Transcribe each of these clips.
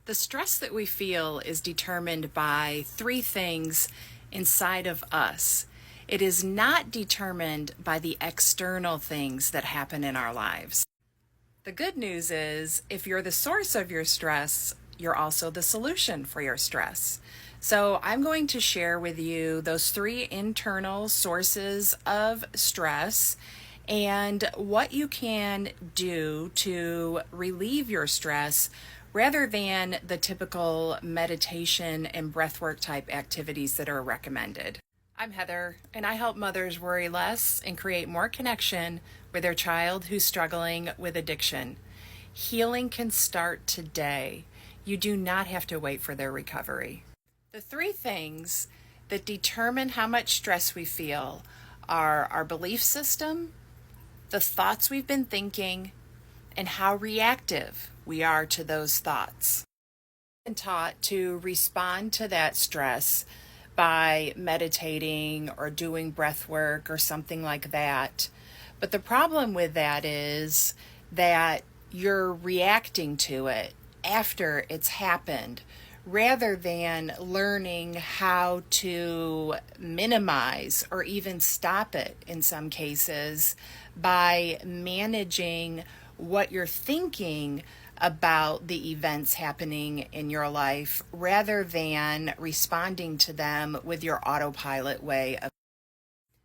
The stress that we feel is determined by three things inside of us. It is not determined by the external things that happen in our lives. The good news is, if you're the source of your stress, you're also the solution for your stress. So I'm going to share with you those three internal sources of stress and what you can do to relieve your stress rather than the typical meditation and breathwork type activities that are recommended. I'm Heather, and I help mothers worry less and create more connection with their child who's struggling with addiction. Healing can start today. You do not have to wait for their recovery. The three things that determine how much stress we feel are our belief system, the thoughts we've been thinking, and how reactive we are to those thoughts. I've been taught to respond to that stress by meditating or doing breath work or something like that. But the problem with that is that you're reacting to it after it's happened rather than learning how to minimize or even stop it in some cases by managing what you're thinking about the events happening in your life rather than responding to them with your autopilot way of.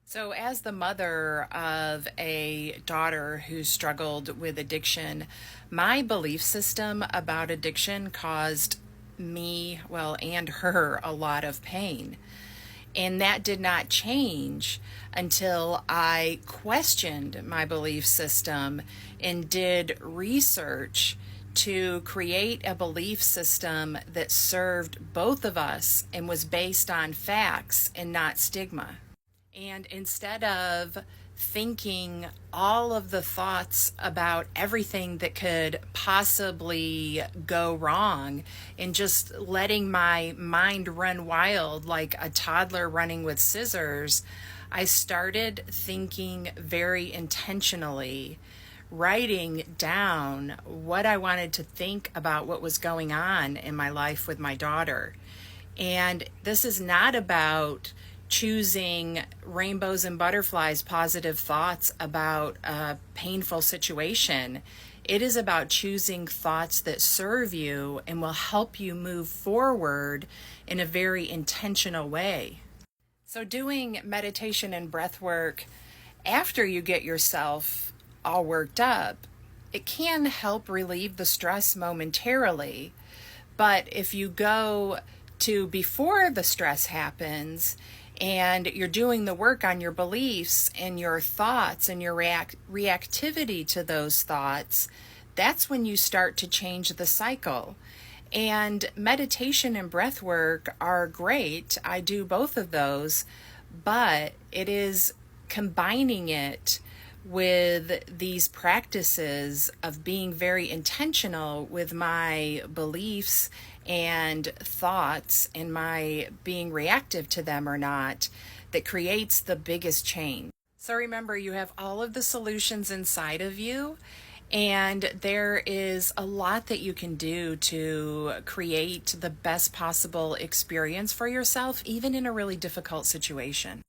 So, as the mother of a daughter who struggled with addiction, my belief system about addiction caused me, and her, a lot of pain. And that did not change until I questioned my belief system and did research to create a belief system that served both of us and was based on facts and not stigma. And instead of thinking all of the thoughts about everything that could possibly go wrong and just letting my mind run wild like a toddler running with scissors, I started thinking very intentionally, writing down what I wanted to think about what was going on in my life with my daughter. And this is not about choosing rainbows and butterflies, positive thoughts about a painful situation. It is about choosing thoughts that serve you and will help you move forward in a very intentional way. So doing meditation and breath work after you get yourself all worked up, it can help relieve the stress momentarily. But if you go to before the stress happens and you're doing the work on your beliefs and your thoughts and your reactivity to those thoughts, that's when you start to change the cycle. And meditation and breath work are great. I do both of those, but it is combining it with these practices of being very intentional with my beliefs and thoughts and my being reactive to them or not that creates the biggest change. So remember, you have all of the solutions inside of you, and there is a lot that you can do to create the best possible experience for yourself, even in a really difficult situation.